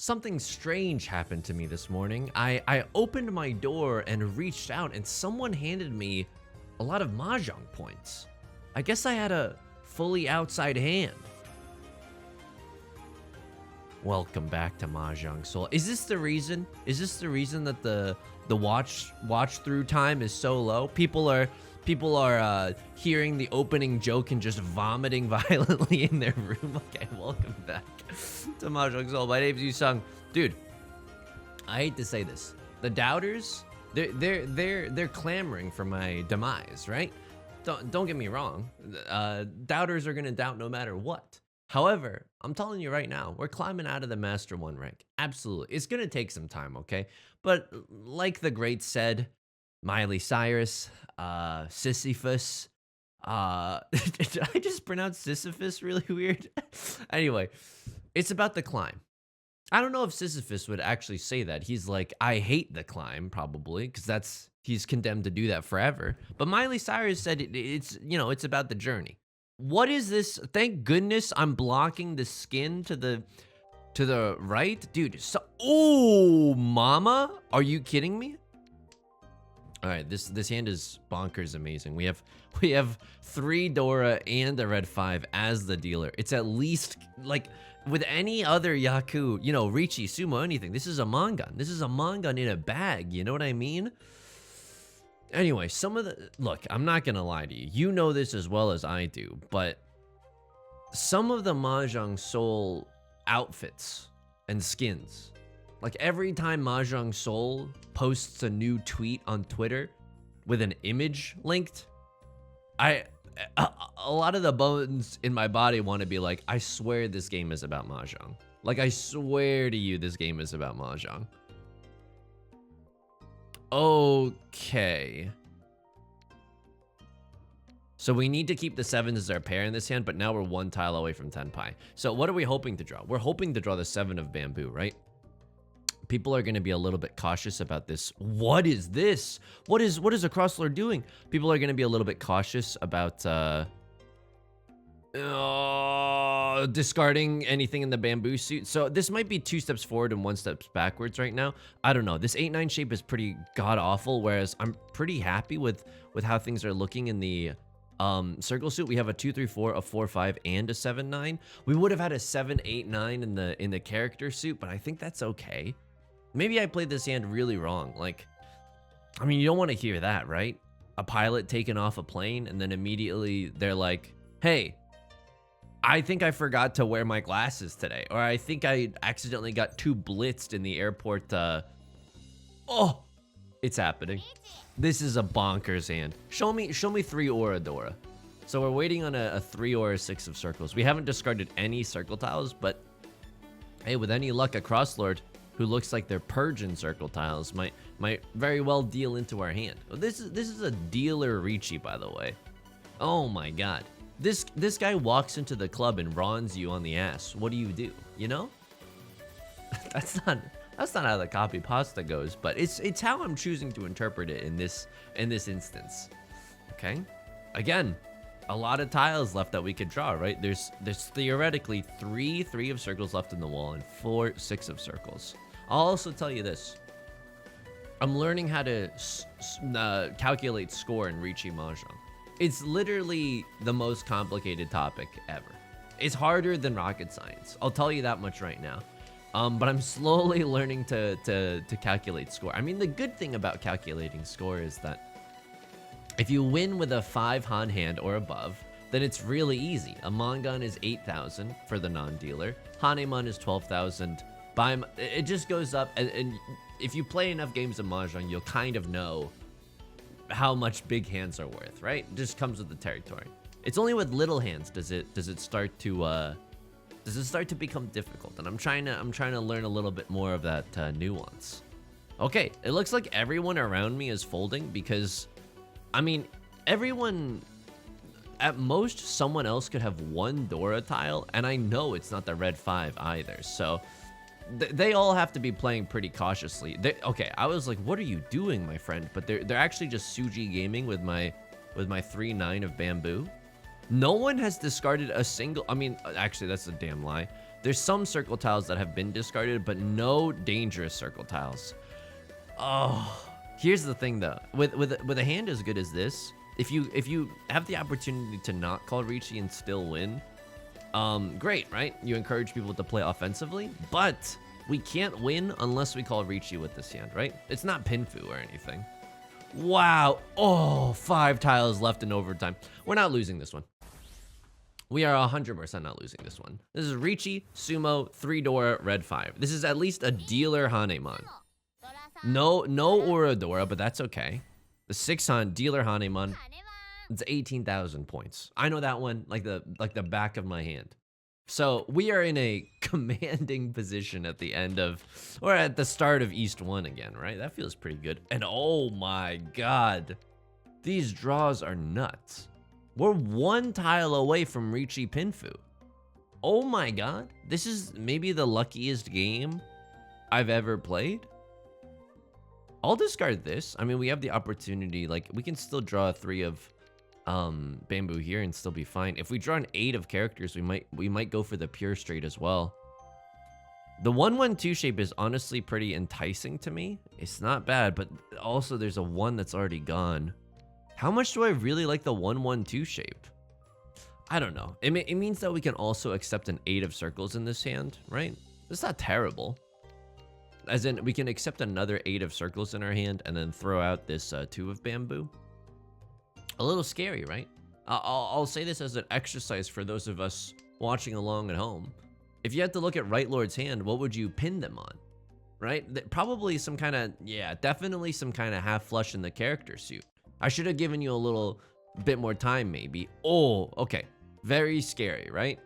Something strange happened to me this morning. I opened my door and reached out, and someone handed me a lot of Mahjong points. I guess I had a fully outside hand. Welcome back to Mahjong Soul. Is this the reason? Is this the reason that the watch through time is so low? People are hearing the opening joke and just vomiting violently in their room. Okay, welcome back to Mahjong Soul. My name's Yusong. Dude, I hate to say this. The doubters, they're clamoring for my demise, right? Don't get me wrong. Doubters are gonna doubt no matter what. However, I'm telling you right now, we're climbing out of the Master 1 rank. Absolutely. It's going to take some time, okay? But like the great said, Miley Cyrus, Sisyphus, did I just pronounce Sisyphus really weird? Anyway, it's about the climb. I don't know if Sisyphus would actually say that. He's like, I hate the climb, probably, because he's condemned to do that forever. But Miley Cyrus said it's about the journey. What is this? Thank goodness I'm blocking the skin to the right. Dude, oh, mama, are you kidding me? All right, this hand is bonkers amazing. We have 3 Dora and a red 5 as the dealer. It's at least, like, with any other Yaku, Riichi, Sumo, anything. This is a Mangan. This is a Mangan in a bag, you know what I mean? Anyway, look, I'm not gonna lie to you. You know this as well as I do, but some of the Mahjong Soul outfits and skins, like every time Mahjong Soul posts a new tweet on Twitter with an image linked, a lot of the bones in my body want to be like, I swear this game is about Mahjong. Like, I swear to you, this game is about Mahjong. Okay. So we need to keep the 7s as our pair in this hand, but now we're 1 tile away from Tenpai. So what are we hoping to draw? We're hoping to draw the 7 of bamboo, right? People are going to be a little bit cautious about this. What is this? What is a crosslord doing? People are going to be a little bit cautious about discarding anything in the bamboo suit. So this might be 2 steps forward and 1 step backwards right now. I don't know. This 8-9 shape is pretty god awful, whereas I'm pretty happy with how things are looking in the circle suit. We have a 2-3-4, a 4-5, and a 7-9. We would have had a 7-8-9 in the character suit, but I think that's okay. Maybe I played this hand really wrong. Like, I mean, you don't want to hear that, right? A pilot taking off a plane, and then immediately they're like, hey, I think I forgot to wear my glasses today, or I think I accidentally got too blitzed in the airport. Oh, it's happening. This is a bonkers hand. Show me 3 Aura Dora. So we're waiting on a 3 or a 6 of circles. We haven't discarded any circle tiles, but hey, with any luck, a crosslord who looks like they're purging circle tiles might very well deal into our hand. Oh, this is a dealer Riichi, by the way. Oh my god. This guy walks into the club and rawns you on the ass. What do you do? You know? That's not how the copy pasta goes, but it's how I'm choosing to interpret it in this instance. Okay? Again, a lot of tiles left that we could draw, right? There's theoretically 3 of circles left in the wall and 4 6 of circles. I'll also tell you this. I'm learning how to calculate score in Riichi Mahjong. It's literally the most complicated topic ever. It's harder than rocket science. I'll tell you that much right now. But I'm slowly learning to calculate score. I mean, the good thing about calculating score is that if you win with a 5 Han hand or above, then it's really easy. A Mangan is 8,000 for the non-dealer. Haneman is 12,000. It just goes up, and if you play enough games of Mahjong, you'll kind of know how much big hands are worth, right? It just comes with the territory. It's only with little hands does it start to become difficult, and I'm trying to learn a little bit more of that nuance. Okay, it looks like everyone around me is folding because, I mean, everyone, at most, someone else could have 1 Dora tile, and I know it's not the red 5 either, so they all have to be playing pretty cautiously. Okay, I was like, what are you doing, my friend? But they're actually just Suji gaming with my 3-9 of bamboo. No one has discarded a single, I mean, actually, that's a damn lie. There's some circle tiles that have been discarded, but no dangerous circle tiles. Oh, here's the thing though. With a hand as good as this, if you have the opportunity to not call Riichi and still win, great, right? You encourage people to play offensively, but we can't win unless we call Riichi with this hand, right? It's not Pinfu or anything. Wow. Oh, 5 tiles left in overtime. We're not losing this one. We are 100% not losing this one. This is Riichi, Sumo, 3 Dora, red 5. This is at least a dealer Haneman. No Dora, but that's okay. The 6 Han, dealer Haneman. It's 18,000 points. I know that one like the back of my hand. So we are in a commanding position at the end of, or at the start of East 1 again, right? That feels pretty good. And oh my God, these draws are nuts. We're 1 tile away from Riichi Pinfu. Oh my God, this is maybe the luckiest game I've ever played. I'll discard this. I mean, we have the opportunity, like we can still draw a 3 of bamboo here and still be fine. If we draw an 8 of characters, we might go for the pure straight as well. The 1-1-2 shape is honestly pretty enticing to me. It's not bad, but also there's a 1 that's already gone. How much do I really like the 1-1-2 shape? I don't know. It means that we can also accept an 8 of circles in this hand, right? It's not terrible. As in, we can accept another 8 of circles in our hand and then throw out this 2 of bamboo. A little scary, right? I'll say this as an exercise for those of us watching along at home. If you had to look at Right Lord's hand, what would you pin them on? Right? Probably some kind of, yeah, definitely some kind of half flush in the character suit. I should have given you a little bit more time maybe. Oh, okay. Very scary, right?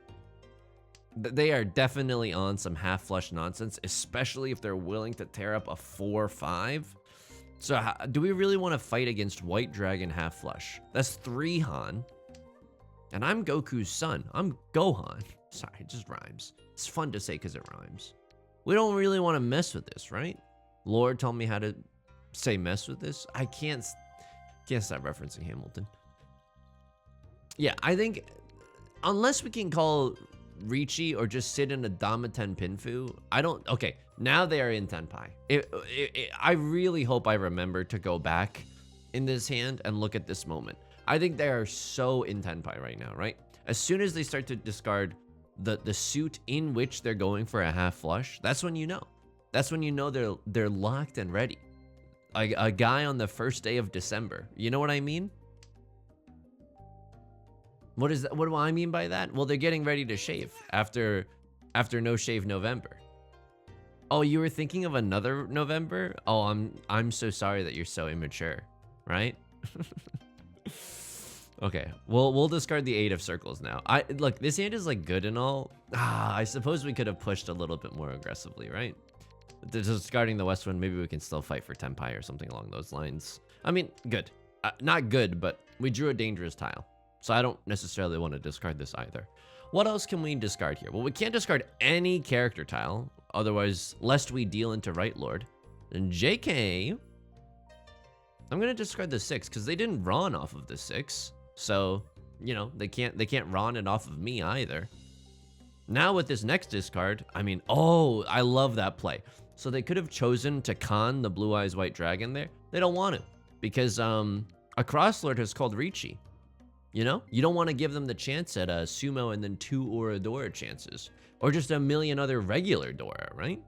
They are definitely on some half flush nonsense, especially if they're willing to tear up a 4-5. So do we really want to fight against White Dragon half flush? That's 3 Han. And I'm Goku's son. I'm Gohan. Sorry, it just rhymes. It's fun to say because it rhymes. We don't really want to mess with this, right? Lord told me how to say mess with this. I can't stop referencing Hamilton. Yeah, I think unless we can call Riichi or just sit in a Damaten Pinfu, I don't. Okay, now they are in Tenpai. I really hope I remember to go back in this hand and look at this moment. I think they are so in Tenpai right now, right? As soon as they start to discard the suit in which they're going for a half flush, that's when you know. That's when you know they're locked and ready. Like a guy on the first day of December. You know what I mean? What is that? What do I mean by that? Well, they're getting ready to shave after No Shave November. Oh, you were thinking of another November? Oh, I'm so sorry that you're so immature, right? Okay, we'll discard the 8 of circles now. Look, this hand is like good and all. I suppose we could have pushed a little bit more aggressively, right? Discarding the West Wind, maybe we can still fight for Tenpai or something along those lines. I mean, good. Not good, but we drew a dangerous tile. So I don't necessarily want to discard this either. What else can we discard here? Well, we can't discard any character tile. Otherwise, lest we deal into Right Lord. And JK, I'm going to discard the 6 because they didn't run off of the 6. So, you know, they can't run it off of me either. Now with this next discard, I mean, oh, I love that play. So they could have chosen to con the Blue Eyes White Dragon there. They don't want to because a Crosslord has called Riichi. You know, you don't want to give them the chance at a Sumo and then 2 Aura Dora chances. Or just a million other regular Dora, right?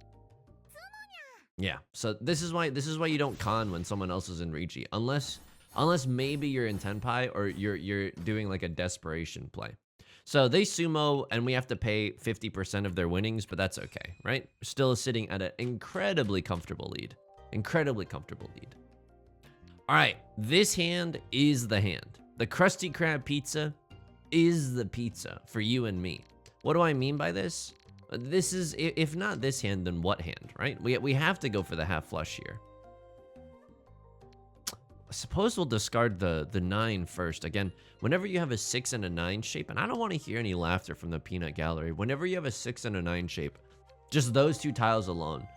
Yeah, so this is why you don't con when someone else is in Riichi. Unless maybe you're in Tenpai or you're doing like a desperation play. So they Sumo and we have to pay 50% of their winnings, but that's okay, right? Still sitting at an incredibly comfortable lead. Incredibly comfortable lead. All right, this hand is the hand. The Krusty Krab pizza is the pizza for you and me. What do I mean by this? This is, if not this hand, then what hand, right? We have to go for the half flush here. I suppose we'll discard the 9 first. Again, whenever you have a 6 and a 9 shape, and I don't want to hear any laughter from the peanut gallery. Whenever you have a 6 and a 9 shape, just those 2 tiles alone,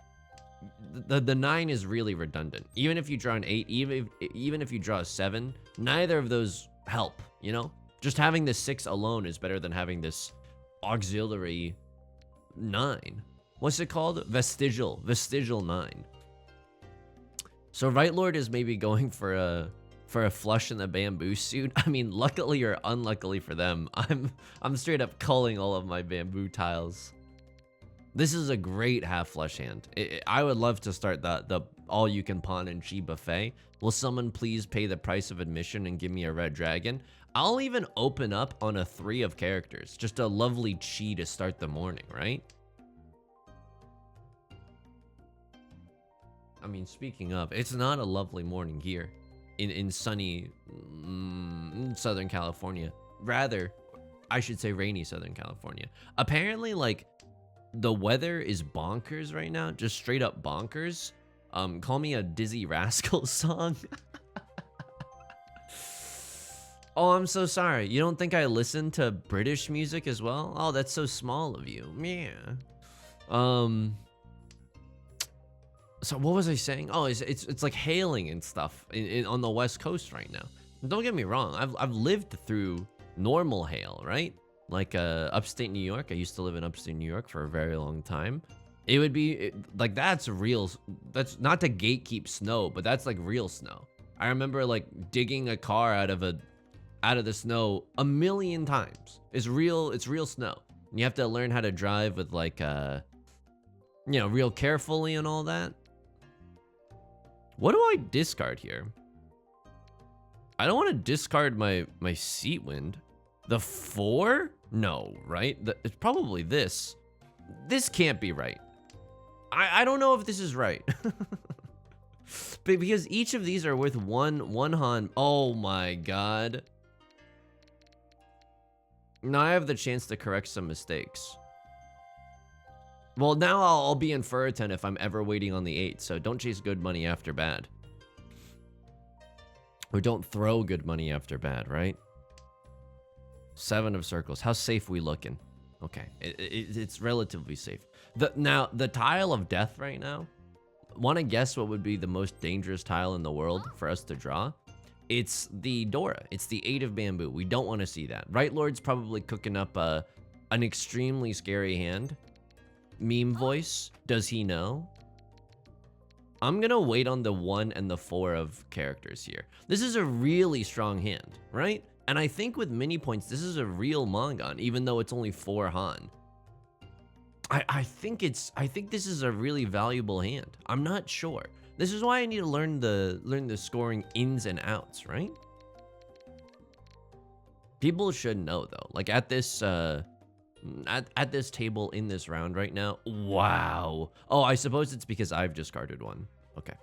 the 9 is really redundant. Even if you draw an 8, even if you draw a 7, neither of those help, you know? Just having the 6 alone is better than having this auxiliary 9. What's it called? Vestigial 9. So Right Lord is maybe going for a flush in the bamboo suit. I mean, luckily or unluckily for them, I'm straight up culling all of my bamboo tiles. This is a great half flush hand. I would love to start the all you can pawn and chi buffet. Will someone please pay the price of admission and give me a red dragon? I'll even open up on a 3 of characters. Just a lovely chi to start the morning, right? I mean, speaking of, it's not a lovely morning here in sunny Southern California. Rather, I should say rainy Southern California. Apparently, like, the weather is bonkers right now. Just straight up bonkers. Call me a Dizzy Rascals song. Oh, I'm so sorry. You don't think I listen to British music as well? Oh, that's so small of you. Yeah. So what was I saying? Oh, it's like hailing and stuff on the West Coast right now. Don't get me wrong. I've lived through normal hail, right? Like upstate New York. I used to live in upstate New York for a very long time. It would be like that's real. That's not to gatekeep snow, but that's like real snow. I remember like digging a car out of the snow a million times. It's real snow. And you have to learn how to drive with like real carefully and all that. What do I discard here? I don't want to discard my seat wind. The 4? No, right? It's probably this. This can't be right. I don't know if this is right. But because each of these are worth one Han. Oh my god. Now I have the chance to correct some mistakes. Well, now I'll be in Furriton if I'm ever waiting on the 8, so don't chase good money after bad. Or don't throw good money after bad, right? 7 of circles. How safe we looking? Okay, it's relatively safe. Now, the tile of death right now, want to guess what would be the most dangerous tile in the world for us to draw? It's the Dora. It's the 8 of bamboo. We don't want to see that. Right Lord's probably cooking up an extremely scary hand. Meme voice, does he know? I'm gonna wait on the 1 and the 4 of characters here. This is a really strong hand, right? And I think with mini points, this is a real Mongon, even though it's only 4 Han. I think this is a really valuable hand. I'm not sure. This is why I need to learn the scoring ins and outs, right? People should know though. Like at this at this table in this round right now. Wow. Oh, I suppose it's because I've discarded one. Okay.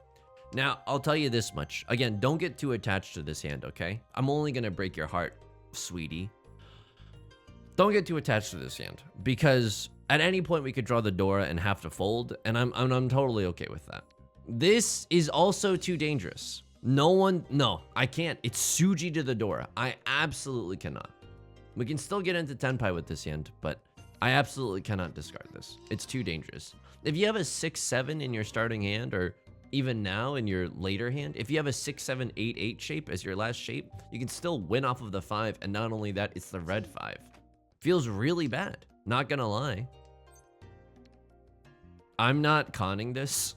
Now, I'll tell you this much. Again, don't get too attached to this hand, okay? I'm only gonna break your heart, sweetie. Don't get too attached to this hand because at any point we could draw the Dora and have to fold, and I'm totally okay with that. This is also too dangerous. No, I can't. It's Suji to the Dora. I absolutely cannot. We can still get into Tenpai with this hand, but I absolutely cannot discard this. It's too dangerous. If you have a 6-7 in your starting hand, or even now in your later hand, if you have a 6-7-8-8 shape as your last shape, you can still win off of the 5, and not only that, it's the red 5. Feels really bad, not gonna lie. I'm not conning this.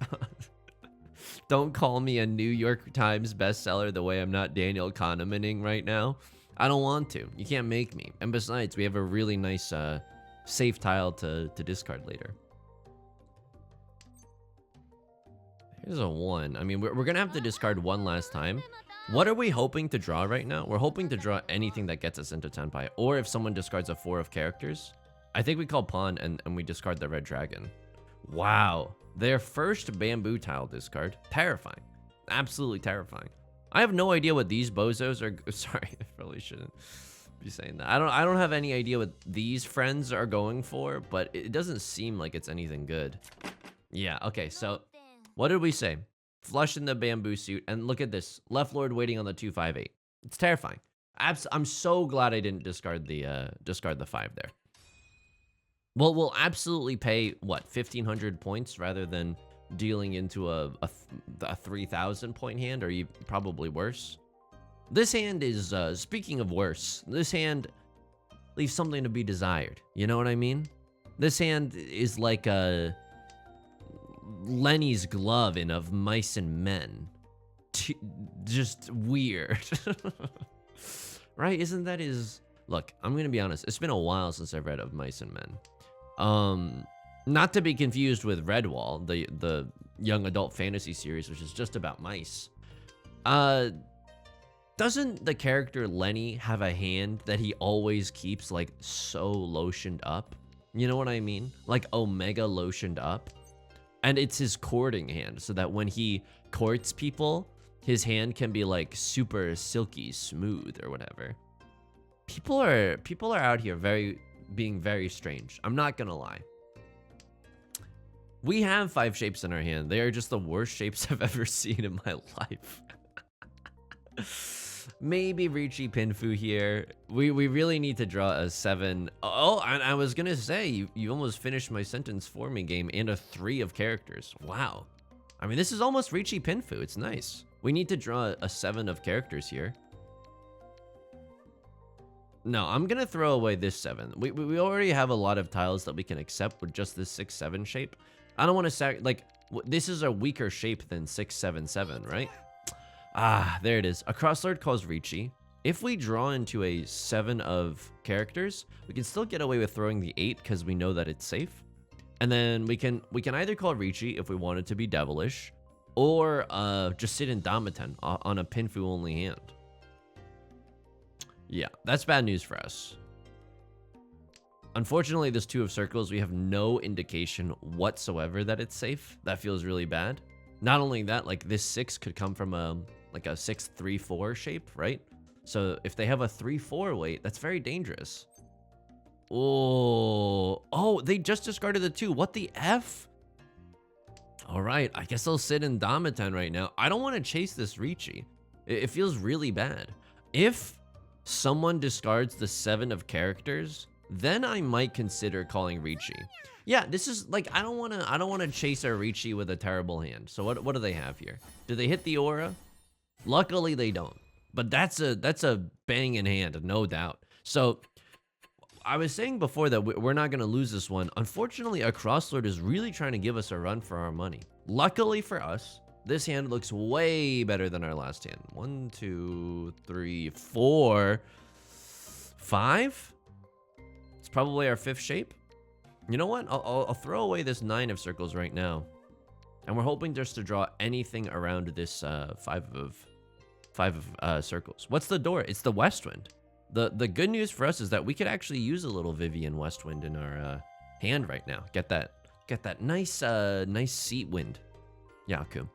Don't call me a New York Times bestseller the way I'm not Daniel Kahnemanning right now. I don't want to. You can't make me. And besides, we have a really nice safe tile to discard later. Here's a 1. I mean, we're going to have to discard 1 last time. What are we hoping to draw right now? We're hoping to draw anything that gets us into Tenpai. Or if someone discards a 4 of characters, I think we call pawn and we discard the red dragon. Wow. Their first bamboo tile discard. Terrifying. Absolutely terrifying. I have no idea what these bozos are. Sorry, I probably shouldn't be saying that. I don't have any idea what these friends are going for, but it doesn't seem like it's anything good. Yeah, okay, so what did we say? Flush in the bamboo suit, and look at this. Left Lord waiting on the 2-5-8. It's terrifying. I'm so glad I didn't discard the 5 there. Well, we'll absolutely pay, what, 1,500 points rather than dealing into a 3,000 point hand, or probably worse. This hand is, speaking of worse, this hand leaves something to be desired. You know what I mean? This hand is like a Lenny's glove in Of Mice and Men. Just weird. Right? Isn't that his... Look, I'm gonna be honest. It's been a while since I've read Of Mice and Men. Not to be confused with Redwall, the young adult fantasy series, which is just about mice. Doesn't the character Lenny have a hand that he always keeps like so lotioned up? You know what I mean? Like Omega lotioned up. And it's his courting hand, so that when he courts people, his hand can be like super silky smooth or whatever. People are out here being very strange. I'm not gonna lie. We have 5 shapes in our hand. They are just the worst shapes I've ever seen in my life. Maybe Riichi Pinfu here. We really need to draw a 7. Oh, and I was gonna say, you almost finished my sentence for me, game, and a 3 of characters. Wow. I mean, this is almost Riichi Pinfu. It's nice. We need to draw a 7 of characters here. No, I'm gonna throw away this 7. We already have a lot of tiles that we can accept with just this 6-7 shape. I don't want to like, this is a weaker shape than 6-7-7, right? Ah, there it is. A Crosslord calls Riichi. If we draw into a 7 of characters, we can still get away with throwing the 8 because we know that it's safe. And then we can either call Riichi if we want it to be devilish, or just sit in Dameten on a Pinfu only hand. Yeah, that's bad news for us. Unfortunately, this 2 of circles, we have no indication whatsoever that it's safe. That feels really bad. Not only that, like this 6 could come from like a 6-3-4 shape, right? So if they have a 3-4 weight, that's very dangerous. Oh, they just discarded the 2. What the F? All right, I guess I'll sit in Dameten right now. I don't want to chase this Riichi. It feels really bad. If someone discards the 7 of characters, then I might consider calling Riichi. Yeah, this is like, I don't want to chase a Riichi with a terrible hand. So what do they have here? Do they hit the aura? Luckily they don't. But that's a banging hand, no doubt. So I was saying before that we're not going to lose this one. Unfortunately, a Crosslord is really trying to give us a run for our money. Luckily for us, this hand looks way better than our last hand. 1, 2, 3, 4, 5. It's probably our 5th shape. You know what? I'll throw away this 9 of circles right now. And we're hoping just to draw anything around this 5 of circles. What's the door? It's the Westwind. The good news for us is that we could actually use a little Vivian Westwind in our hand right now. Get that nice nice seat wind. Yaku.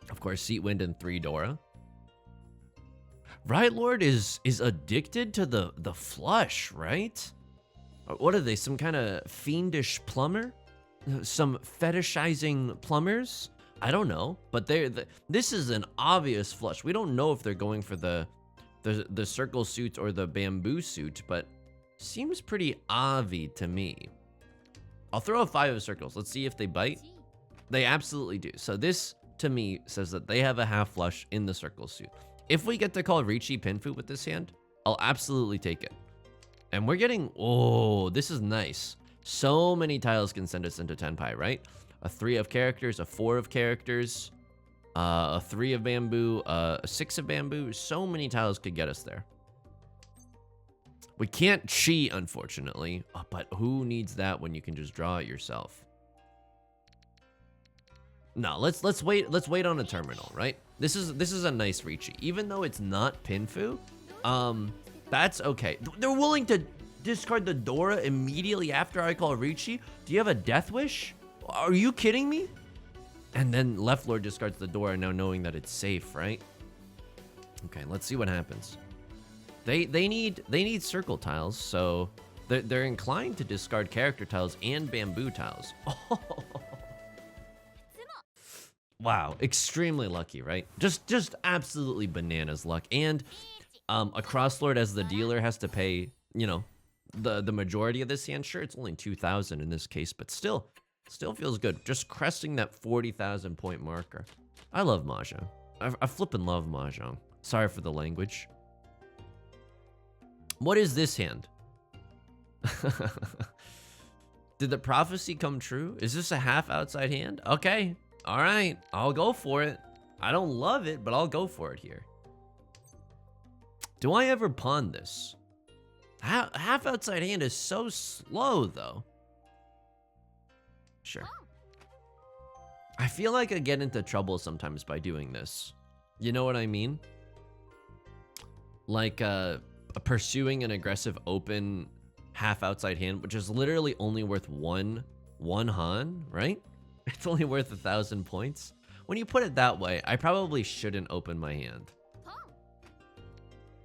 Of course, seat wind and 3 Dora. Riot Lord is addicted to the flush, right? What are they? Some kind of fiendish plumber? Some fetishizing plumbers? I don't know, but this is an obvious flush. We don't know if they're going for the circle suit or the bamboo suit, but seems pretty obvi to me. I'll throw a 5 of circles. Let's see if they bite. They absolutely do. So this, to me, says that they have a half flush in the circle suit. If we get to call Riichi Pinfu with this hand, I'll absolutely take it. And we're getting, oh, this is nice. So many tiles can send us into Tenpai, right? A 3 of characters, a 4 of characters, a 3 of bamboo, a 6 of bamboo. So many tiles could get us there. We can't cheat, unfortunately, but who needs that when you can just draw it yourself? No, let's wait on a terminal, right? This is a nice Riichi. Even though it's not Pinfu, that's okay. They're willing to discard the Dora immediately after I call Riichi? Do you have a death wish? Are you kidding me? And then Left Lord discards the Dora now knowing that it's safe, right? Okay, let's see what happens. They need circle tiles, so they're inclined to discard character tiles and bamboo tiles. Oh. Wow, extremely lucky, right? Just absolutely bananas luck. And a Crosslord as the dealer has to pay, you know, the majority of this hand. Sure, it's only 2,000 in this case, but still feels good. Just cresting that 40,000 point marker. I love Mahjong. I flippin' love Mahjong. Sorry for the language. What is this hand? Did the prophecy come true? Is this a half outside hand? Okay. All right. I'll go for it. I don't love it, but I'll go for it here. Do I ever pawn this? Half outside hand is so slow, though. Sure. I feel like I get into trouble sometimes by doing this. You know what I mean? Like pursuing an aggressive open half outside hand, which is literally only worth one Han, right? It's only worth 1,000 points. When you put it that way, I probably shouldn't open my hand.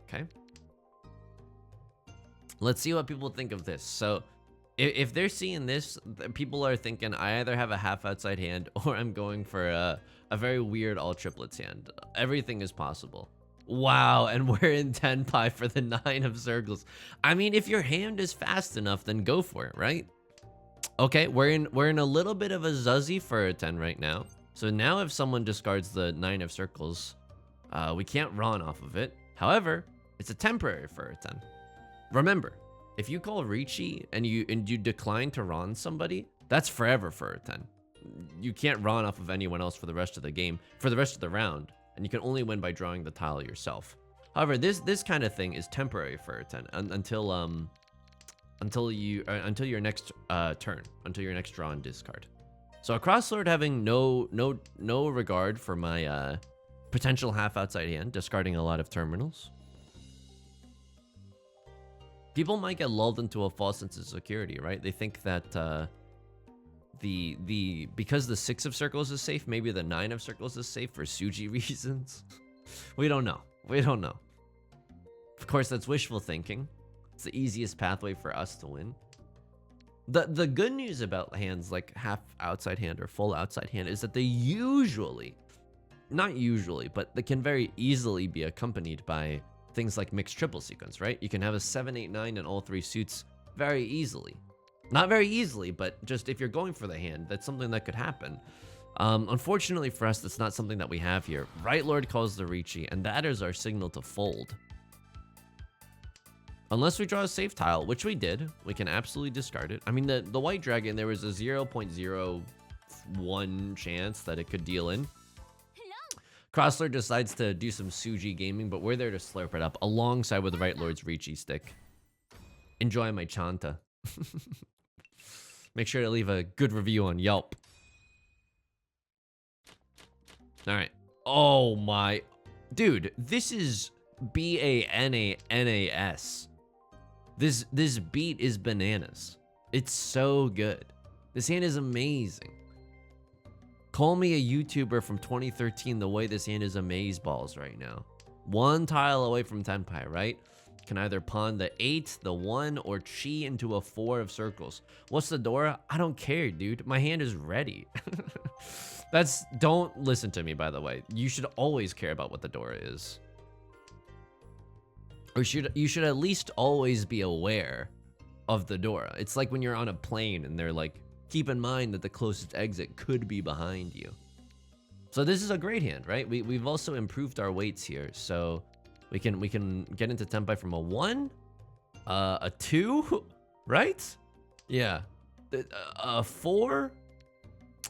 Okay. Let's see what people think of this. So if they're seeing this, people are thinking I either have a half outside hand or I'm going for a very weird all triplets hand. Everything is possible. Wow, and we're in Tenpai for the 9 of circles. I mean, if your hand is fast enough, then go for it, right? Okay, we're in a little bit of a zuzzy for a 10 right now. So now if someone discards the 9 of circles, we can't run off of it. However, it's a temporary for a 10. Remember, if you call Riichi and you decline to Ron somebody, that's forever for a 10. You can't Ron off of anyone else for the rest of the game, for the rest of the round, and you can only win by drawing the tile yourself. However, this kind of thing is temporary for a 10 until your next turn, until your next draw and discard. So a Crosslord having no regard for my potential half outside hand, discarding a lot of terminals. People might get lulled into a false sense of security, right? They think that because the 6 of circles is safe, maybe the 9 of circles is safe for Suji reasons. We don't know. We don't know. Of course, that's wishful thinking. It's the easiest pathway for us to win. The good news about hands like half outside hand or full outside hand is that they usually, not usually, but they can very easily be accompanied by things like mixed triple sequence, right? You can have a 7, 8, 9 in all 3 suits very easily. Not very easily, but just if you're going for the hand, that's something that could happen. Unfortunately for us, that's not something that we have here. Right Lord calls the Riichi, and that is our signal to fold. Unless we draw a safe tile, which we did, we can absolutely discard it. I mean, the white dragon, there was a 0.01 chance that it could deal in. Crosslord decides to do some Suji gaming, but we're there to slurp it up alongside with Right Lord's Riichi stick. Enjoy my Chanta. Make sure to leave a good review on Yelp. All right. Oh my. Dude, this is BANANAS. This beat is bananas. It's so good. This hand is amazing. Call me a YouTuber from 2013 the way this hand is amazeballs right now. One tile away from Tenpai, right? Can either pawn the 8, the 1, or chi into a 4 of circles. What's the Dora? I don't care, dude. My hand is ready. Don't listen to me, by the way. You should always care about what the Dora is. Or you should at least always be aware of the Dora. It's like when you're on a plane and they're like, keep in mind that the closest exit could be behind you. So this is a great hand, right? We've also improved our weights here. So we can get into Tenpai from a 1, a 2, right? Yeah. A 4.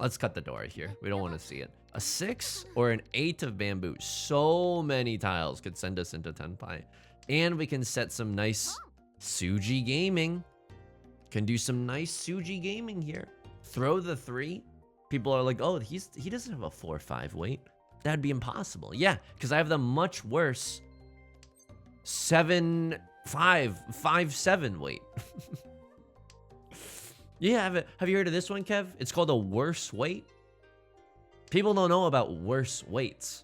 Let's cut the Dora here. We don't want to see it. A 6 or an 8 of bamboo. So many tiles could send us into Tenpai. And we can set some nice Suji gaming. Can do some nice Suji gaming here. Throw the 3. People are like, oh, he doesn't have a 4-5 weight. That'd be impossible. Yeah, because I have the much worse 7-5-5-7 weight. Yeah, have you heard of this one, Kev? It's called a worse weight. People don't know about worse weights.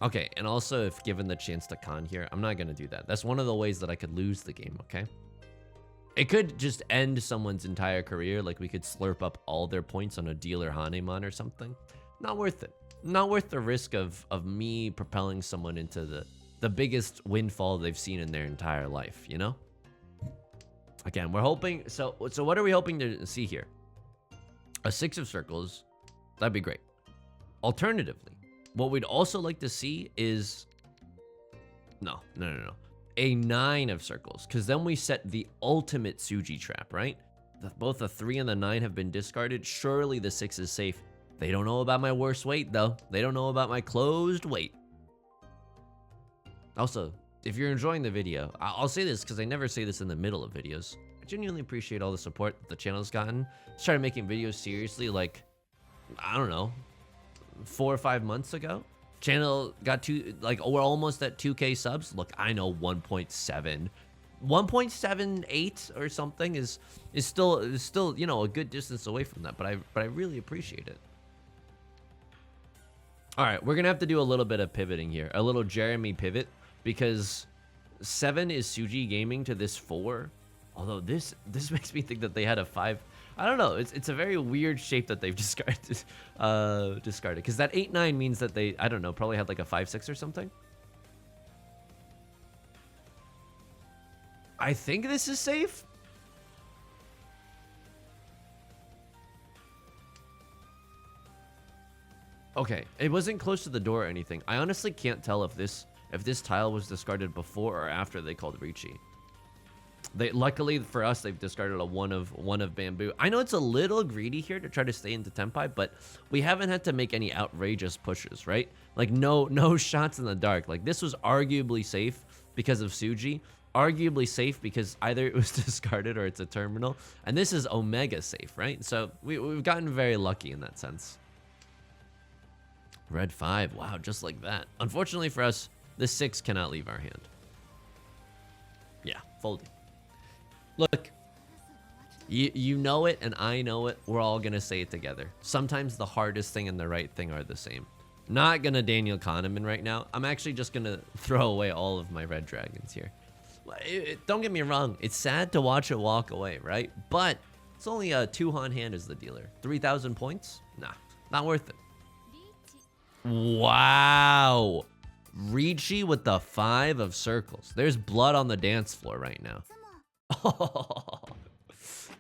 Okay, and also if given the chance to con here, I'm not gonna do that. That's one of the ways that I could lose the game, okay? It could just end someone's entire career, like we could slurp up all their points on a dealer Haneman or something. Not worth it. Not worth the risk of me propelling someone into the biggest windfall they've seen in their entire life, you know? Again, we're hoping, so what are we hoping to see here? A 6 of circles, that'd be great. Alternatively, what we'd also like to see is, no. a 9 of circles, because then we set the ultimate Tsuji trap, right? Both the 3 and the 9 have been discarded. Surely the 6 is safe. They don't know about my worst weight, though. They don't know about my closed weight. Also, if you're enjoying the video, I'll say this because I never say this in the middle of videos. I genuinely appreciate all the support the channel's gotten. Started making videos seriously, like, I don't know, 4 or 5 months ago. Channel got we're almost at 2K subs. Look, I know 1.78 or something is still, you know, a good distance away from that, but I really appreciate it. All right, we're gonna have to do a little bit of pivoting here, a little Jeremy pivot, because 7 is Tsuji gaming to this 4. Although this makes me think that they had a 5. I don't know. It's a very weird shape that they've discarded. Because that 8-9 means that they, I don't know, probably had like a 5-6 or something. I think this is safe. Okay, it wasn't close to the door or anything. I honestly can't tell if this tile was discarded before or after they called Riichi. Luckily for us, they've discarded a one of bamboo. I know it's a little greedy here to try to stay into Tenpai, but we haven't had to make any outrageous pushes, right? Like no shots in the dark. Like this was arguably safe because of Tsuji, arguably safe because either it was discarded or it's a terminal, and this is Omega safe, right? So we've gotten very lucky in that sense. Red 5, wow, just like that. Unfortunately for us, this 6 cannot leave our hand. Yeah, folding. Look, you know it and I know it. We're all gonna say it together. Sometimes the hardest thing and the right thing are the same. Not gonna Daniel Kahneman right now. I'm actually just gonna throw away all of my red dragons here. Don't get me wrong. It's sad to watch it walk away, right? But it's only a 2-han hand as the dealer. 3,000 points? Nah, not worth it. Wow. Riichi with the 5 of circles. There's blood on the dance floor right now. Oh,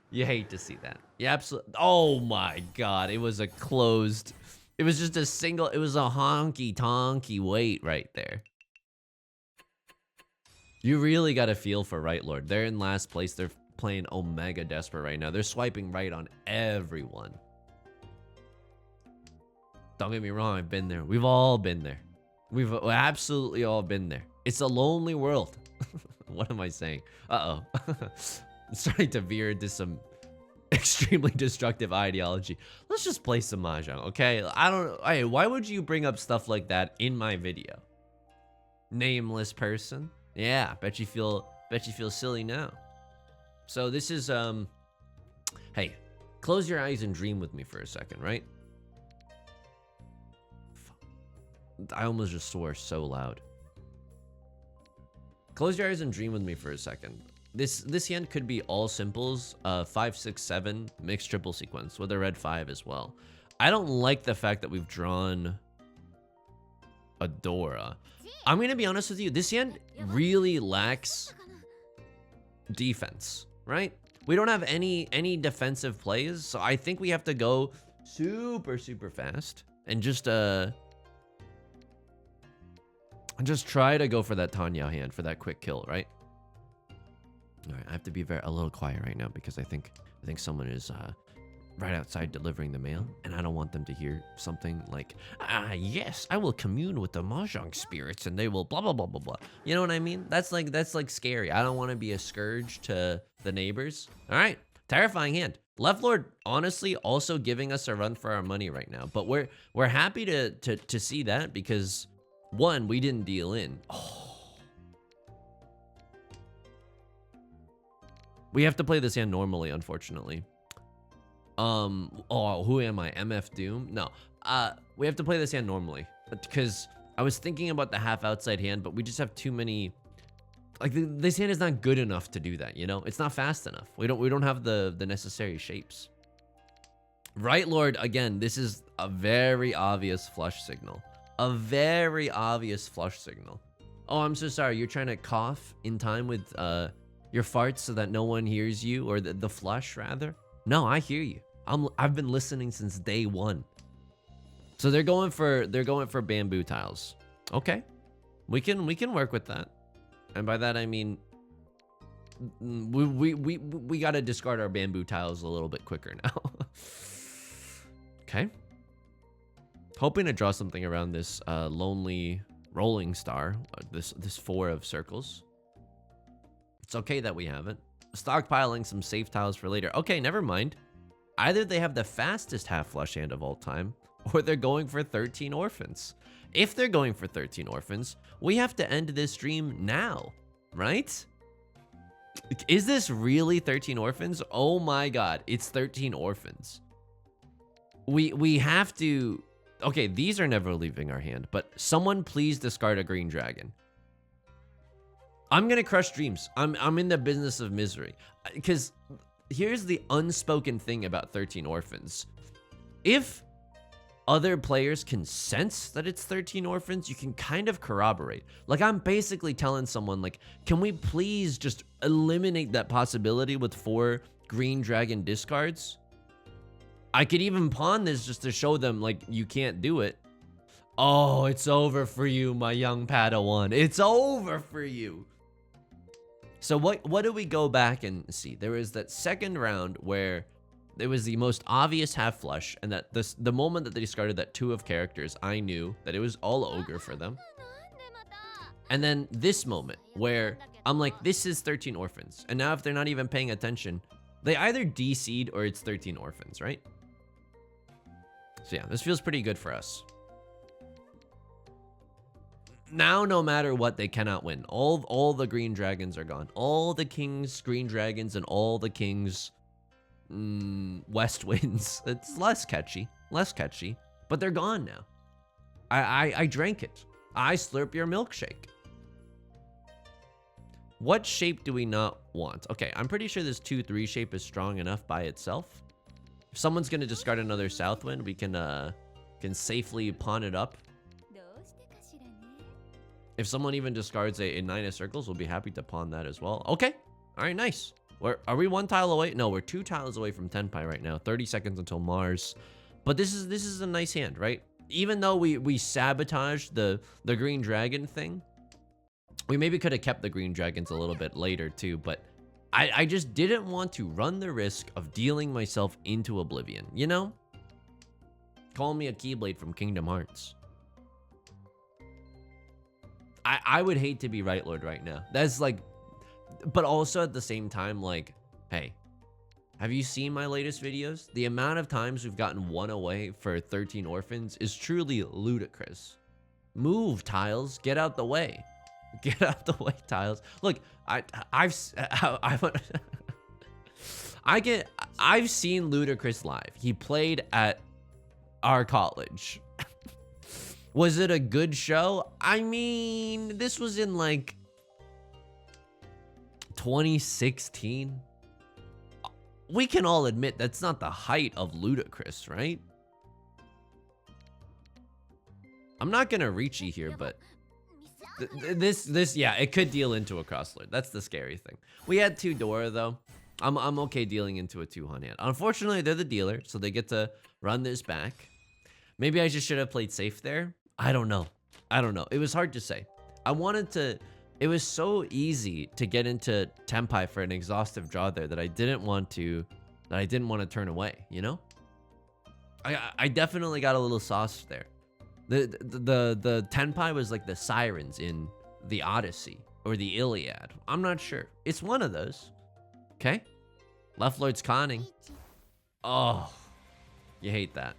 you hate to see that. Yeah, absolutely. Oh my god, it was a closed. It was just a single. It was a honky tonky wait right there. You really got to feel for Right Lord. They're in last place. They're playing Omega Desperate right now. They're swiping right on everyone. Don't get me wrong. I've been there. We've all been there. We've absolutely all been there. It's a lonely world. What am I saying? Uh-oh. I'm starting to veer into some extremely destructive ideology. Let's just play some Mahjong, okay? I don't. Hey, why would you bring up stuff like that in my video? Nameless person. Yeah, bet you feel silly now. So this is hey, close your eyes and dream with me for a second, right? I almost just swore so loud. Close your eyes and dream with me for a second. This hand could be all simples, 5, 6, 7 mixed triple sequence with a red 5 as well. I don't like the fact that we've drawn a Dora. I'm gonna be honest with you. This hand really lacks defense, right? We don't have any defensive plays, so I think we have to go super fast and just try to go for that Tanya hand for that quick kill, right? All right, I have to be a little quiet right now because I think someone is right outside delivering the mail, and I don't want them to hear something like, yes, I will commune with the Mahjong spirits and they will blah blah blah blah blah. You know what I mean? That's like scary. I don't want to be a scourge to the neighbors. All right, terrifying hand. Left Lord, honestly, also giving us a run for our money right now, but we're happy to see that because one, we didn't deal in. Oh. We have to play this hand normally, unfortunately. Oh, who am I? MF Doom? No. We have to play this hand normally because I was thinking about the half outside hand, but we just have too many. Like this hand is not good enough to do that. You know, it's not fast enough. We don't have the necessary shapes. Right Lord, again, this is a very obvious flush signal. A very obvious flush signal. Oh, I'm so sorry. You're trying to cough in time with your farts so that no one hears you, or the flush rather. No, I hear you. I've been listening since day one. So they're going for bamboo tiles. Okay, we can work with that. And by that I mean we gotta discard our bamboo tiles a little bit quicker now. Okay. Hoping to draw something around this lonely rolling star. This 4 of circles. It's okay that we haven't. Stockpiling some safe tiles for later. Okay, never mind. Either they have the fastest half flush hand of all time, or they're going for 13 orphans. If they're going for 13 orphans, we have to end this stream now, right? Is this really 13 orphans? Oh my god, it's 13 orphans. We have to... Okay, these are never leaving our hand, but someone please discard a green dragon. I'm gonna crush dreams. I'm in the business of misery. Because here's the unspoken thing about 13 orphans. If other players can sense that it's 13 orphans, you can kind of corroborate. Like, I'm basically telling someone, like, can we please just eliminate that possibility with 4 green dragon discards? I could even pawn this just to show them, like, you can't do it. Oh, it's over for you, my young Padawan. It's over for you. So what do we go back and see? There was that second round where it was the most obvious half flush, and that the moment that they discarded that 2 of characters, I knew that it was all ogre for them. And then this moment where I'm like, this is 13 orphans. And now if they're not even paying attention, they either DC'd or it's 13 orphans, right? So yeah, this feels pretty good for us. Now, no matter what, they cannot win. All the green dragons are gone. All the king's green dragons and all the king's west winds. It's less catchy, but they're gone now. I drank it. I slurp your milkshake. What shape do we not want? Okay, I'm pretty sure this 2-3 shape is strong enough by itself. If someone's gonna discard another south wind, we can safely pawn it up. If someone even discards a 9 of circles, we'll be happy to pawn that as well. Okay, all right, nice. Are we 1 tile away? No, we're 2 tiles away from Tenpai right now. 30 seconds until Mars. But this is a nice hand, right? Even though we sabotaged the green dragon thing, we maybe could have kept the green dragons a little bit later too, but I just didn't want to run the risk of dealing myself into oblivion, you know? Call me a Keyblade from Kingdom Hearts. I would hate to be Right Lord right now. That's like, but also at the same time, like, hey, have you seen my latest videos? The amount of times we've gotten 1 away for 13 orphans is truly ludicrous. Move, tiles, get out the way. Get out the way, tiles. Look, I've seen Ludacris live. He played at our college. Was it a good show? I mean, this was in like 2016. We can all admit that's not the height of Ludacris, right? I'm not gonna Riichi here, but this yeah, it could deal into a crosslord. That's the scary thing. We had 2 Dora though. I'm okay dealing into a 2-hand hand. Unfortunately, they're the dealer, so they get to run this back. Maybe I just should have played safe there. I don't know. It was hard to say. It was so easy to get into Tenpai for an exhaustive draw there that I didn't want to turn away, you know? I definitely got a little sauce there. The Tenpai was like the sirens in the Odyssey or the Iliad. I'm not sure. It's one of those. Okay. Left Lord's conning. Oh, you hate that.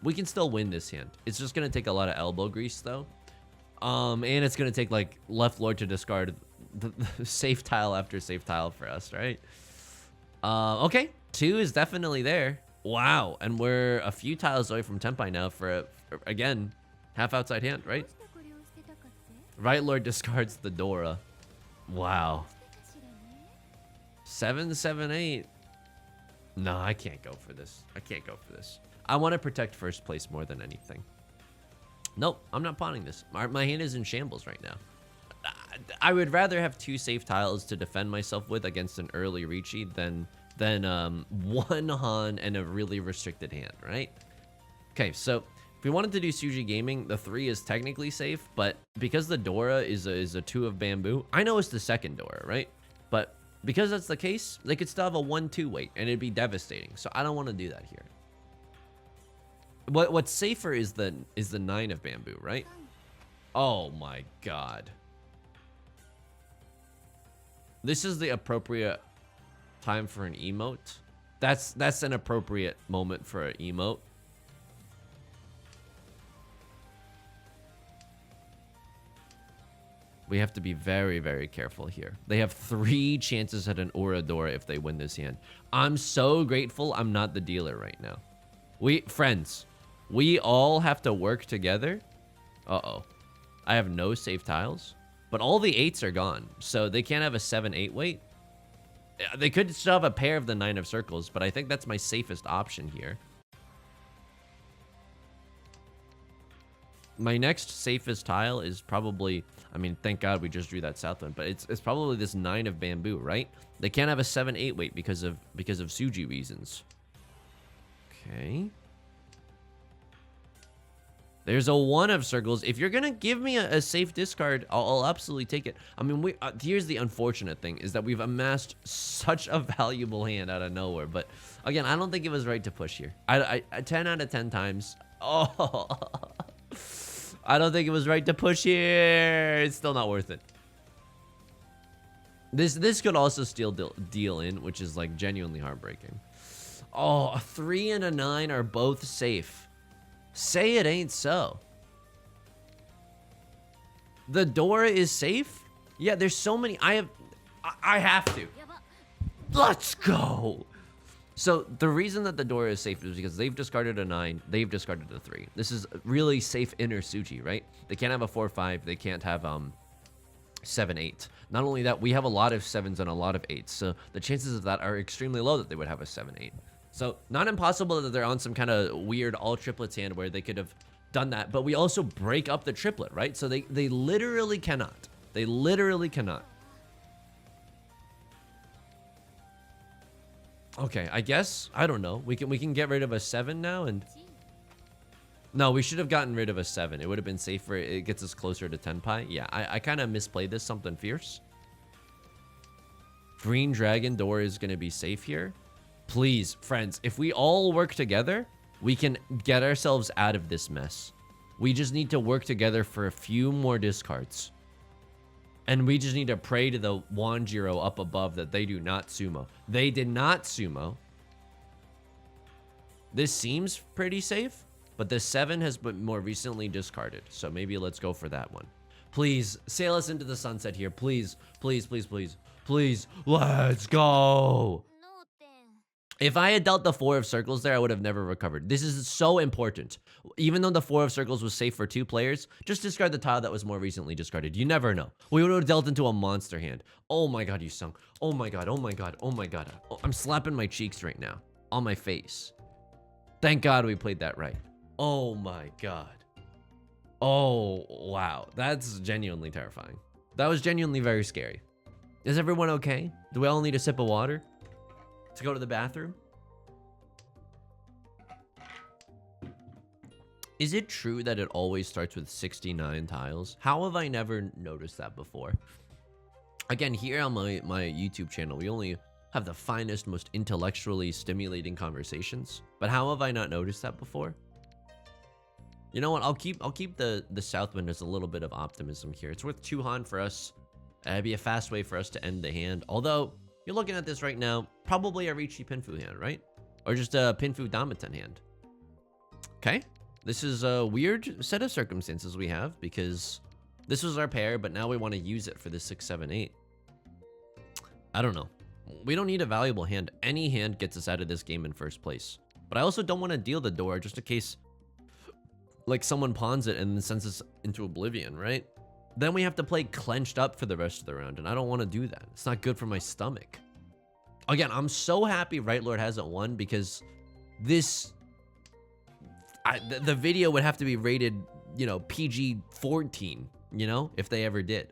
We can still win this hand. It's just gonna take a lot of elbow grease though. And it's gonna take like Left Lord to discard the safe tile after safe tile for us, right? Okay, 2 is definitely there. Wow, and we're a few tiles away from Tenpai now for again, half outside hand, right? Right Lord discards the Dora. Wow. 7, 7, 8. No, I can't go for this. I want to protect first place more than anything. Nope, I'm not pawning this. My hand is in shambles right now. I would rather have 2 safe tiles to defend myself with against an early Riichi than 1 Han and a really restricted hand, right? Okay, so If we wanted to do Suji Gaming, the 3 is technically safe, but because the Dora is a 2 of bamboo, I know it's the second Dora, right? But because that's the case, they could still have a 1-2 weight, and it'd be devastating. So I don't want to do that here. What's safer is the 9 of bamboo, right? Oh my god. This is the appropriate time for an emote. That's an appropriate moment for an emote. We have to be very, very careful here. They have 3 chances at an Oradora if they win this hand. I'm so grateful I'm not the dealer right now. Friends, we all have to work together. Uh-oh. I have no safe tiles, but all the 8s are gone, so they can't have a 7-8 weight. They could still have a pair of the 9 of circles, but I think that's my safest option here. My next safest tile is probably, I mean, thank God we just drew that south one, but it's probably this 9 of bamboo, right? They can't have a 7-8 weight because of Suji reasons. Okay. There's a 1 of circles. If you're gonna give me a safe discard, I'll absolutely take it. I mean, here's the unfortunate thing is that we've amassed such a valuable hand out of nowhere. But again, I don't think it was right to push here. I 10 out of 10 times. Oh. I don't think it was right to push here. It's still not worth it. This could also still deal in, which is like genuinely heartbreaking. Oh, a 3 and a 9 are both safe. Say it ain't so. The Dora is safe? Yeah, there's so many. I have to. Let's go. So the reason that the Dora is safe is because they've discarded a 9, they've discarded a 3. This is really safe inner Suji, right? They can't have a 4-5, they can't have 7-8. Not only that, we have a lot of 7s and a lot of 8s, so the chances of that are extremely low that they would have a 7-8. So not impossible that they're on some kind of weird all triplets hand where they could have done that, but we also break up the triplet, right? So they literally cannot. They literally cannot. Okay, I guess, I don't know. We can get rid of a 7 now and... No, we should have gotten rid of a 7. It would have been safer. It gets us closer to 10 pi. Yeah, I kind of misplayed this something fierce. Green Dragon Door is going to be safe here. Please, friends, if we all work together, we can get ourselves out of this mess. We just need to work together for a few more discards. And we just need to pray to the Wanjiro up above that they do not sumo. They did not sumo. This seems pretty safe, but the 7 has been more recently discarded. So maybe let's go for that one. Please, sail us into the sunset here. Please, please, please, please, please. Let's go. If I had dealt the 4 of circles there, I would have never recovered. This is so important. Even though the 4 of circles was safe for 2 players, just discard the tile that was more recently discarded. You never know. We would have dealt into a monster hand. Oh my god, Yusong. Oh my god, oh my god, oh my god. Oh, I'm slapping my cheeks right now. On my face. Thank god we played that right. Oh my god. Oh, wow. That's genuinely terrifying. That was genuinely very scary. Is everyone okay? Do we all need a sip of water to go to the bathroom? Is it true that it always starts with 69 tiles? How have I never noticed that before? Again, here on my YouTube channel, we only have the finest, most intellectually stimulating conversations. But how have I not noticed that before? You know what? I'll keep the south wind as a little bit of optimism here. It's worth 2 Han for us. It'd be a fast way for us to end the hand. Although, you're looking at this right now, probably a Riichi Pinfu hand, right? Or just a Pinfu Damiten hand. Okay. This is a weird set of circumstances we have because this was our pair, but now we want to use it for the 6, 7, 8. I don't know. We don't need a valuable hand. Any hand gets us out of this game in first place. But I also don't want to deal the door just in case like someone pawns it and then sends us into oblivion, right? Then we have to play clenched up for the rest of the round, and I don't want to do that. It's not good for my stomach. Again, I'm so happy Right Lord hasn't won because this... the video would have to be rated, you know, PG-14, you know, if they ever did.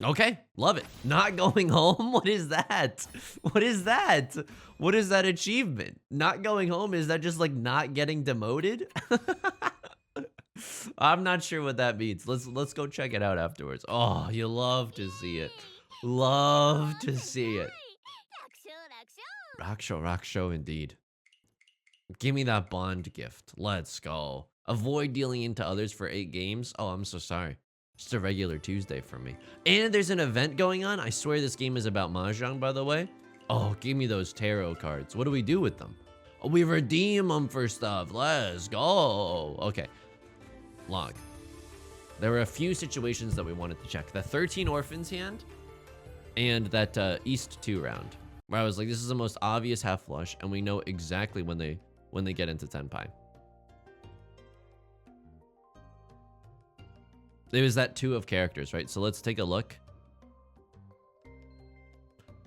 Okay, love it. Not going home? What is that? What is that? What is that achievement? Not going home? Is that just like not getting demoted? I'm not sure what that means. Let's go check it out afterwards. Oh, you love to see it. Love to see it. Rock show indeed. Give me that bond gift. Let's go. Avoid dealing into others for 8 games. Oh, I'm so sorry. Just a regular Tuesday for me. And there's an event going on. I swear this game is about Mahjong, by the way. Oh, give me those tarot cards. What do we do with them? Oh, we redeem them for stuff. Let's go. Okay. Log. There were a few situations that we wanted to check. The 13 Orphans hand and that East 2 round. Where I was like, this is the most obvious half flush, and we know exactly when they get into Tenpai. It was that 2 of characters, right? So let's take a look.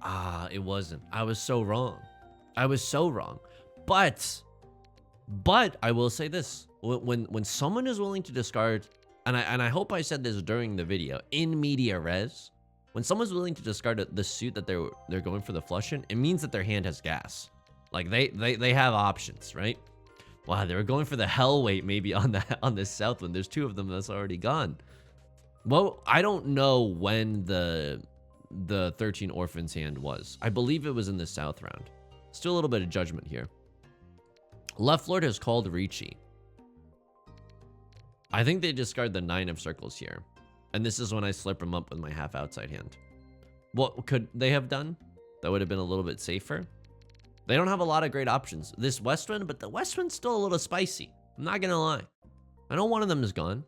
Ah, it wasn't. I was so wrong. I was so wrong. But I will say this. When someone is willing to discard, and I hope I said this during the video, in media res, when someone's willing to discard the suit that they're going for the flush in, it means that their hand has gas. Like they have options, right? Wow, they were going for the hell weight maybe on the south one. There's 2 of them that's already gone. Well, I don't know when the 13 Orphans hand was. I believe it was in the south round. Still a little bit of judgment here. Left Lord has called Riichi. I think they discard the 9 of circles here. And this is when I slurp him up with my half outside hand. What could they have done? That would have been a little bit safer. They don't have a lot of great options. This west one, but the west one's still a little spicy. I'm not gonna lie. I know one of them is gone.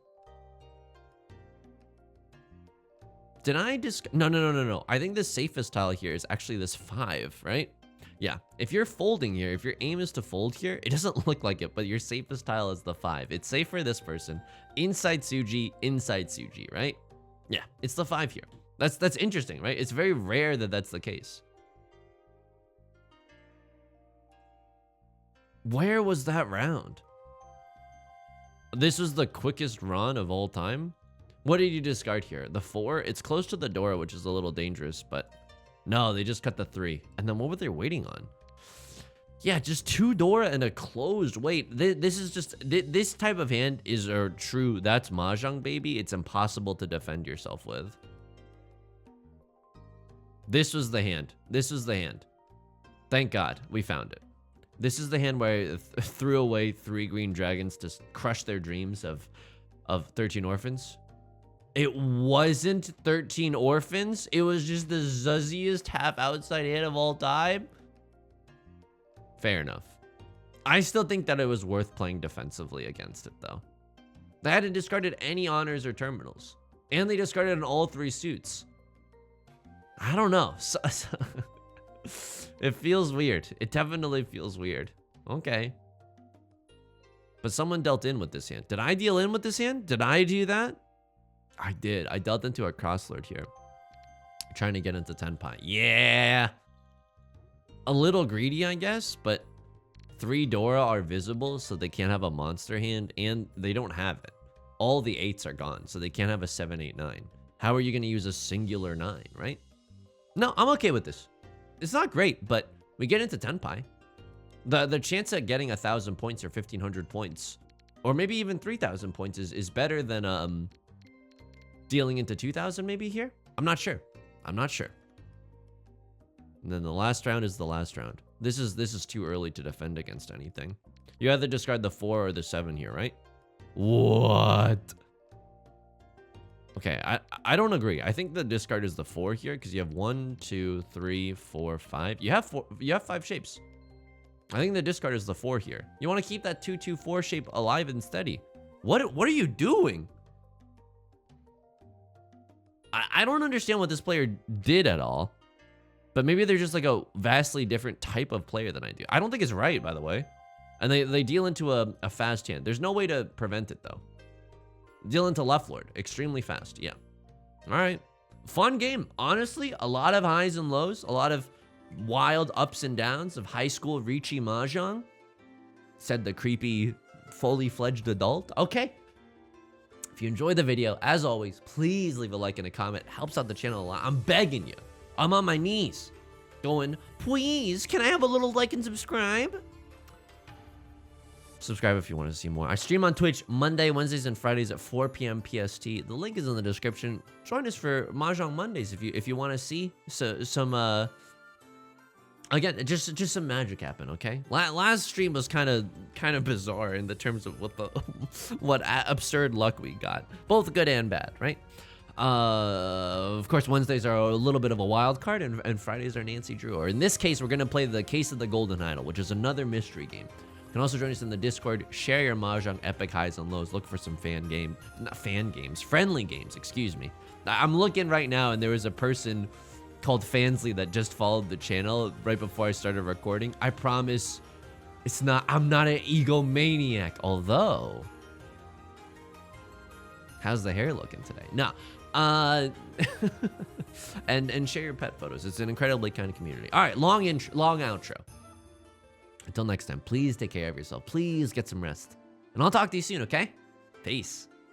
Did I just... No. I think the safest tile here is actually this 5, right? Yeah. If you're folding here, if your aim is to fold here, it doesn't look like it, but your safest tile is the 5. It's safe for this person. Inside Suji, right? Yeah, it's the 5 here. That's interesting, right? It's very rare that that's the case. Where was that round? This was the quickest run of all time. What did you discard here? The 4? It's close to the Dora, which is a little dangerous, but no, they just cut the 3. And then what were they waiting on? Yeah, just 2 Dora and a closed wait. This is just, this type of hand is a true, that's Mahjong, baby. It's impossible to defend yourself with. This was the hand. This was the hand. Thank God we found it. This is the hand where I threw away 3 green dragons to crush their dreams of 13 orphans. It wasn't 13 orphans. It was just the zuzziest half outside hand of all time. Fair enough. I still think that it was worth playing defensively against it, though. They hadn't discarded any honors or terminals. And they discarded on all 3 suits. I don't know. It feels weird. It definitely feels weird. Okay. But someone dealt in with this hand. Did I deal in with this hand? Did I do that? I did. I dealt into a crosslord here. Trying to get into Tenpai. Yeah. A little greedy, I guess, but 3 Dora are visible, so they can't have a monster hand, and they don't have it. All the 8s are gone, so they can't have a 7, 8, 9. How are you going to use a singular 9, right? No, I'm okay with this. It's not great, but we get into Tenpai. The chance at getting 1,000 points or 1,500 points, or maybe even 3,000 points is better than dealing into 2,000 maybe here. I'm not sure. I'm not sure. And then the last round is the last round. This is too early to defend against anything. You either discard the 4 or the 7 here, right? What? Okay, I don't agree. I think the discard is the 4 here because you have 1, 2, 3, 4, 5. You have 5 shapes. I think the discard is the 4 here. You want to keep that 2, 2, 4 shape alive and steady. What are you doing? I don't understand what this player did at all. But maybe they're just like a vastly different type of player than I do. I don't think it's right, by the way. And they deal into a fast hand. There's no way to prevent it, though. Deal into left lord. Extremely fast. Yeah. All right. Fun game. Honestly, a lot of highs and lows. A lot of wild ups and downs of high school Riichi Mahjong. Said the creepy, fully fledged adult. Okay. If If you enjoyed the video, as always, please leave a like and a comment. It helps out the channel a lot. I'm begging you. I'm on my knees. Going, please, can I have a little like and subscribe? Subscribe if you want to see more. I stream on Twitch Monday, Wednesdays, and Fridays at 4 p.m. PST. The link is in the description. Join us for Mahjong Mondays if you want to see some again, just some magic happen, okay? Last stream was kind of bizarre in the terms of what absurd luck we got, both good and bad, right? Of course, Wednesdays are a little bit of a wild card, and Fridays are Nancy Drew. Or in this case, we're gonna play the Case of the Golden Idol, which is another mystery game. You can also join us in the Discord, share your Mahjong epic highs and lows, look for some friendly games, excuse me. I'm looking right now, and there was a person called Fansly that just followed the channel right before I started recording. I promise I'm not an egomaniac, although, how's the hair looking today? No, and share your pet photos. It's an incredibly kind community. All right, long outro. Until next time, please take care of yourself. Please get some rest. And I'll talk to you soon, okay? Peace.